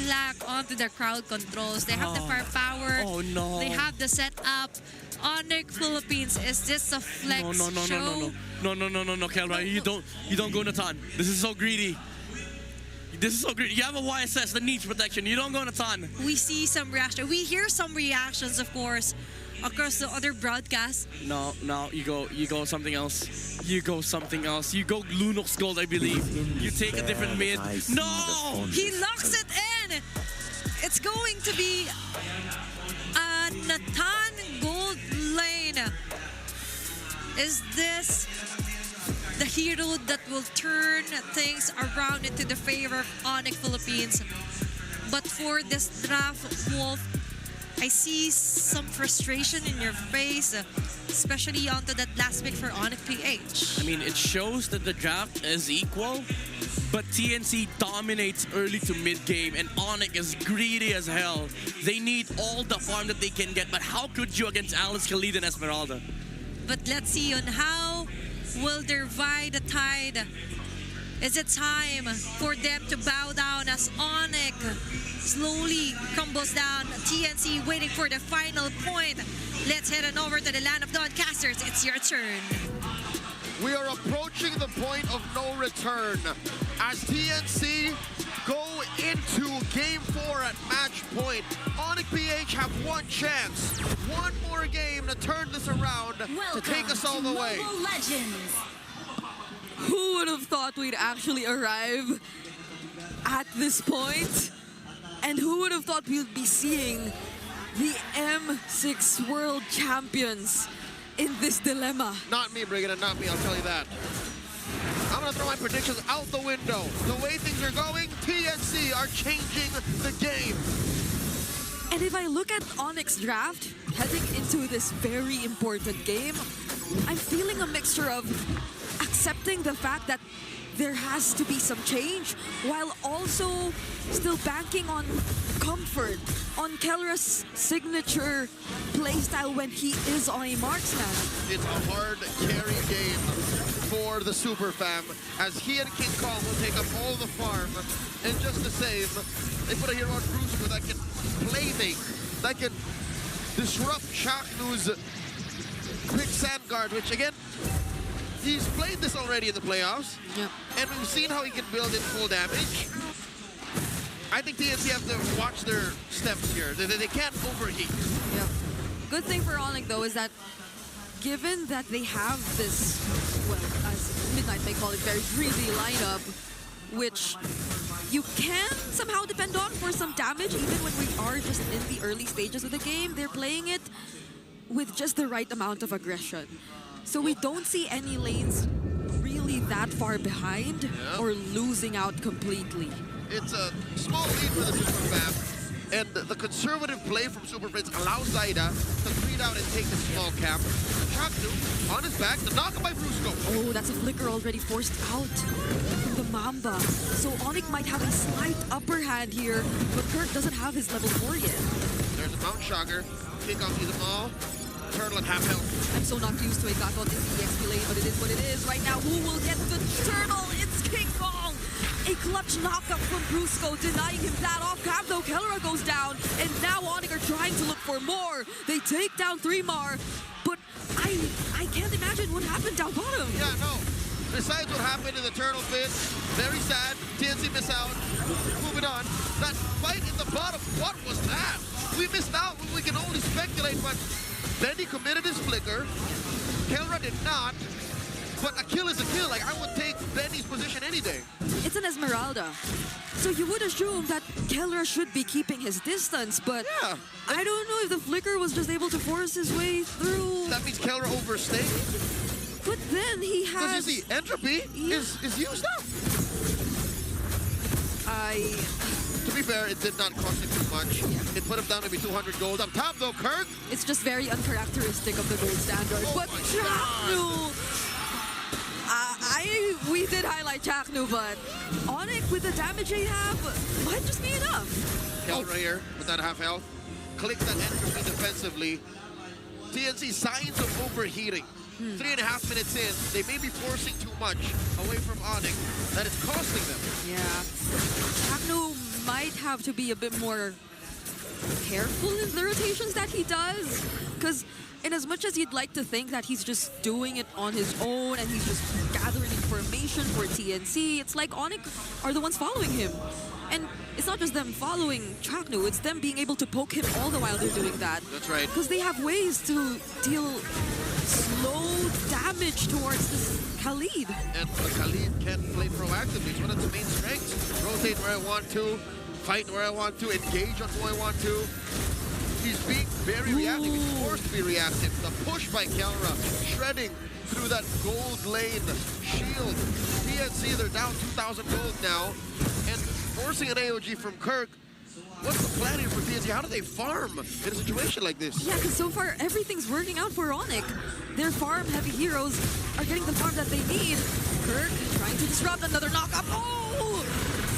lack onto the crowd controls. They have the firepower. Oh no. They have the setup. ONIC Philippines is just a flex show. No, Kelra, you don't go Natan. This is so greedy. This is so greedy. You have a YSS that needs protection. You don't go Natan. We see some reaction. We hear some reactions, of course, across the other broadcasts. No, you go something else. You go something else. You go Lunox Gold, I believe. You take a different mid. No! He locks it in! It's going to be a Natan Gold lane. Is this the hero that will turn things around into the favor of ONIC Philippines? But for this draft, Wolf, I see some frustration in your face, especially onto that last pick for ONIC PH. I mean, it shows that the draft is equal, but TNC dominates early to mid-game, and ONIC is greedy as hell. They need all the farm that they can get, but how could you against Alice, Khalid, and Esmeralda? But let's see on how will they ride the tide. Is it time for them to bow down as ONIC slowly crumbles down? TNC waiting for the final point. Let's head on over to the land of Dawn-casters. It's your turn. We are approaching the point of no return as TNC go into Game 4 at match point. ONIC PH have one chance, one more game to turn this around, to take us all the way. Legends. Who would have thought we'd actually arrive at this point? And who would have thought we'd be seeing the M6 World Champions in this dilemma? Not me, Brigada, not me, I'll tell you that. I'm gonna throw my predictions out the window. The way things are going, TNC are changing the game. And if I look at ONIC's draft, heading into this very important game, I'm feeling a mixture of accepting the fact that there has to be some change, while also still banking on comfort, on Kelra's signature playstyle when he is on a marksman. It's a hard carry game for the Super Fam, as he and King Kong will take up all the farm. And just the same, they put a hero on Brusco that can playmate, that can disrupt Chaknu's quick sand guard, which again, he's played this already in the playoffs. Yep. And we've seen how he can build in full damage. I think TNC have to watch their steps here. They can't overheat. Yeah. Good thing for ONIC though is that given that they have this, well, as Midnight may call it, very greedy lineup, which you can somehow depend on for some damage, even when we are just in the early stages of the game. They're playing it with just the right amount of aggression. So we don't see any lanes really that far behind or losing out completely. It's a small lead for the Super Fam, and the conservative play from Super Friends allows Zaida to feed out and take the small camp. Chaknu on his back, the knock by Brusco. Oh, that's a flicker already forced out from the Mamba. So ONIC might have a slight upper hand here, but Kirk doesn't have his level 4 yet. There's a Mount Shocker. King Kong sees them all. Turtle at half health. I'm so not used to a Gatot in the EXP lane, but it is what it is. Right now, who will get the turtle? It's King Kong! A clutch knockup from Brusco, denying him that off-cam, though Kelra goes down, and now ONIC are trying to look for more. They take down 3-Mar, but I can't imagine what happened down bottom. Yeah, no. Besides what happened in the turtle pit, very sad. TNC miss out. Moving on. That fight in the bottom, what was that? We missed out. We can only speculate, but Bendy committed his flicker. Kelra did not. But a kill is a kill. Like, I would take Bendy's position any day. It's an Esmeralda. So you would assume that Kelra should be keeping his distance, but yeah. I don't know if the flicker was just able to force his way through. That means Kelra overstayed. But then he has... Because you see, entropy is used up. To be fair, it did not cost him too much. Yeah. It put him down maybe 200 gold. Up top though, Kirk. It's just very uncharacteristic of the gold standard. Oh, but Chaknu! We did highlight Chaknu, but ONIC with the damage they have might just be enough. Kelra here with that half health. Click that entropy defensively. TNC signs of overheating. 3.5 minutes in, they may be forcing too much away from ONIC that is costing them. Yeah. Chaknu might have to be a bit more careful in the rotations that he does. Because in as much as you'd like to think that he's just doing it on his own and he's just gathering information for TNC, it's like ONIC are the ones following him. And it's not just them following Chaknu, it's them being able to poke him all the while they're doing that. That's right. Because they have ways to deal slow damage towards this Khalid. And the Khalid can play proactively. It's one of its main strengths. Rotate where I want to, fight where I want to, engage on who I want to. He's being very reactive. He's forced to be reactive. The push by Kelra, shredding through that gold lane shield. TNC, they're down 2,000 gold now. And forcing an AOG from Kirk. What's the plan here for TNC? How do they farm in a situation like this? Yeah, because so far everything's working out for ONIC. Their farm-heavy heroes are getting the farm that they need. Kirk trying to disrupt another knockup. Oh!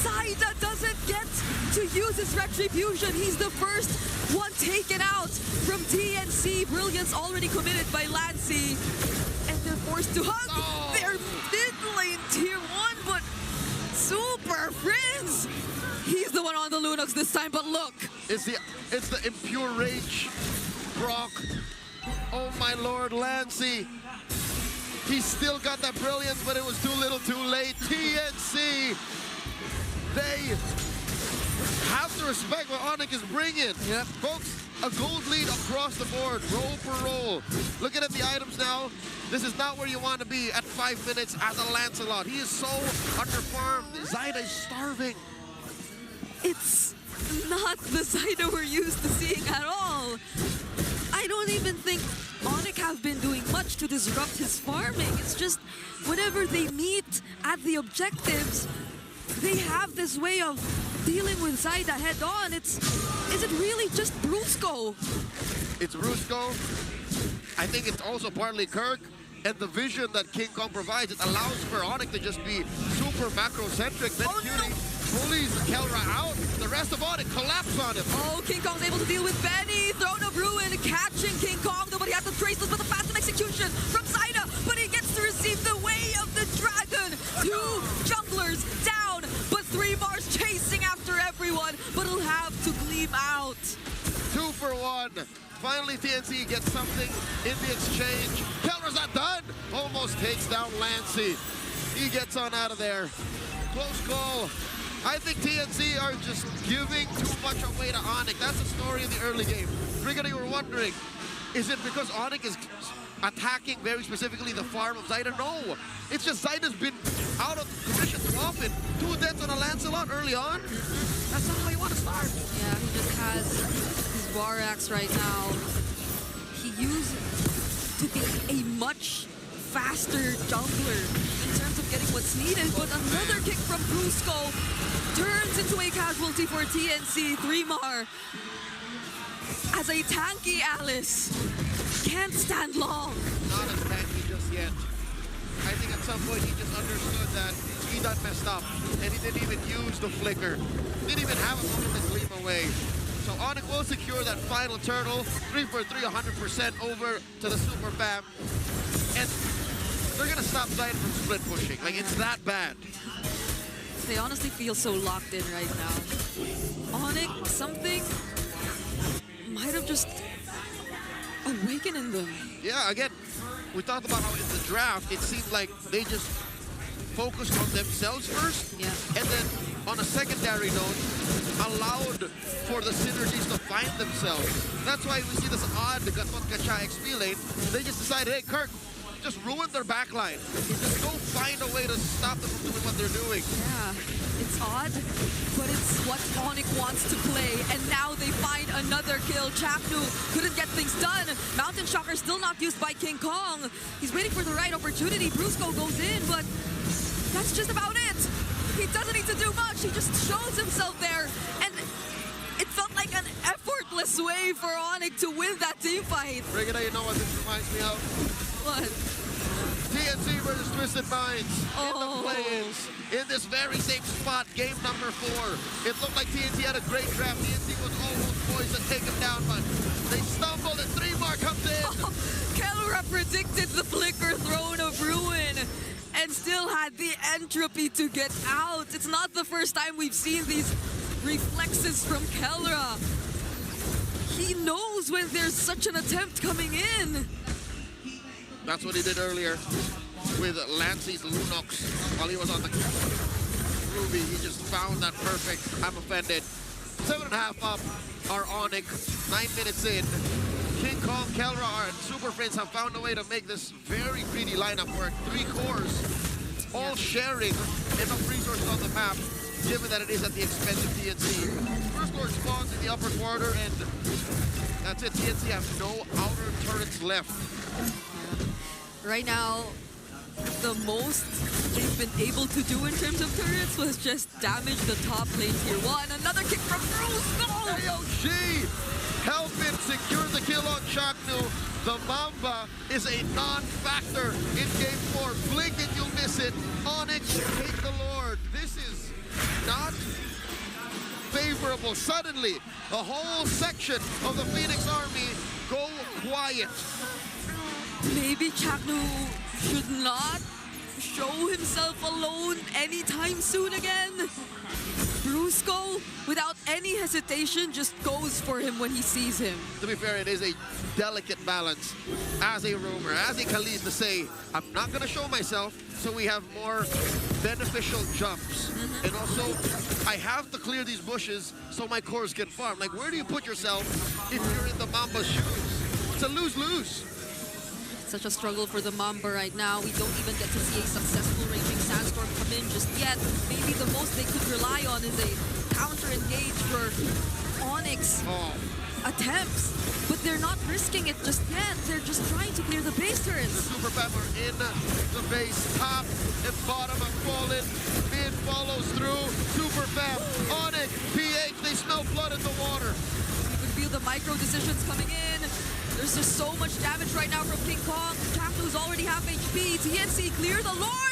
Zaida doesn't get to use his retribution. He's the first one taken out from TNC. Brilliance already committed by Lancy. And they're forced to hug their mid lane tier 1, but Super Prince! He's the one on the Lunox this time, but look! It's the impure rage, Brock. Oh my lord, Lancy. He's still got that brilliance, but it was too little too late. TNC, they have to respect what ONIC is bringing. Yep. Folks, a gold lead across the board, roll for roll. Looking at the items now, this is not where you want to be at 5 minutes as a Lancelot. He is so underfarmed. Zaida is starving. It's not the Zaida we're used to seeing at all. I don't even think ONIC have been doing much to disrupt his farming. It's just whenever they meet at the objectives, they have this way of dealing with Zaida head on. Is it really just Brusco? It's Brusco. I think it's also partly Kirk. And the vision that King Kong provides, it allows for ONIC to just be super macro-centric. Then Cutie bullies Kelra out. The rest of ONIC collapse on him. Oh, King Kong's able to deal with Benny. Throne of Ruin catching King Kong. Nobody has the traceless, but the fast execution from Zaida. But he gets to receive the way of the dragon. 2 junglers down, but 3 Mars chasing after everyone. But he'll have to gleam out. 2 for 1. Finally, TNC gets something in the exchange. Kelra's not done. Almost takes down Lancy. He gets on out of there. Close call. I think TNC are just giving too much away to ONIC. That's the story in the early game. Brigadier, you were wondering, is it because ONIC is attacking very specifically the farm of Zaida? No. It's just Zaida's been out of position too often. 2 deaths on a Lancelot early on. That's not how you want to start. Yeah, he just has his War Axe right now. He used to be a much faster jungler in terms of getting what's needed, but another kick from Brusco turns into a casualty for TNC. 3mar as a tanky Alice can't stand long. Not as tanky just yet. I think at some point he just understood that he done messed up, and he didn't even use the flicker. Didn't even have a moment to gleam away. So ONIC will secure that final turtle. 3 for 3, 100% over to the Super Fam. And they're gonna stop Zaida from split pushing. Like, it's that bad. They honestly feel so locked in right now. ONIC, something might have just awakened in them. Yeah, again, we talked about how in the draft, it seemed like they just focused on themselves first. Yeah. And then on a secondary note, allowed for the synergies to find themselves. That's why we see this odd Gatot Kacha XP lane. They just decided, hey, Kirk, just ruin their backline. Just go find a way to stop them from doing what they're doing. Yeah, it's odd, but it's what ONIC wants to play. And now they find another kill. Chaknu couldn't get things done. Mountain Shocker still not used by King Kong. He's waiting for the right opportunity. Brusco goes in, but that's just about it. He doesn't need to do much. He just shows himself there. And it felt like an effortless way for ONIC to win that team fight. Brigadier, you know what this reminds me of? What? TNC versus Twisted Minds in the play-ins. In this very same spot, game number 4. It looked like TNC had a great draft. TNC was almost poised to take him down, but they stumbled and 3mar comes in. Kelra predicted the flicker Throne of Ruin and still had the entropy to get out. It's not the first time we've seen these reflexes from Kelra. He knows when there's such an attempt coming in. That's what he did earlier with Lancey's Lunox while he was on the Ruby. He just found that perfect. I'm offended. 7.5 up are ONIC. 9 minutes in. King Kong, Kelra, and Super Friends have found a way to make this very greedy lineup work. 3 cores, all sharing enough resources on the map, given that it is at the expense of TNC. First core spawns in the upper quarter, and that's it. TNC have no outer turrets left. Right now, the most they've been able to do in terms of turrets was just damage the top lane tier 1. Another kick from Bruce. Goal! AOG helping secure the kill on Chaknu. The Mamba is a non-factor in Game 4. Blink and you'll miss it. ONIC, take the Lord. This is not favorable. Suddenly, the whole section of the Phoenix Army go quiet. Maybe Chaknu should not show himself alone anytime soon again. Brusco, without any hesitation, just goes for him when he sees him. To be fair, it is a delicate balance. As a Roamer, as a Khalid, to say, I'm not going to show myself, so we have more beneficial jumps. And also, I have to clear these bushes so my cores can farm. Like, where do you put yourself if you're in the Mamba's shoes? It's a lose-lose. Such a struggle for the Mamba right now. We don't even get to see a successful Raging Sandstorm come in just yet. Maybe the most they could rely on is a counter-engage for ONIC's attempts. But they're not risking it just yet. They're just trying to clear the base turrets. The Super Fam are in the base. Top and bottom have fallen. Mid follows through. Super Fam, ONIC, PH, they smell blood in the water. You can feel the micro decisions coming in. There's just so much damage right now from King Kong. Chaknu's already half HP. TNC clear the Lord.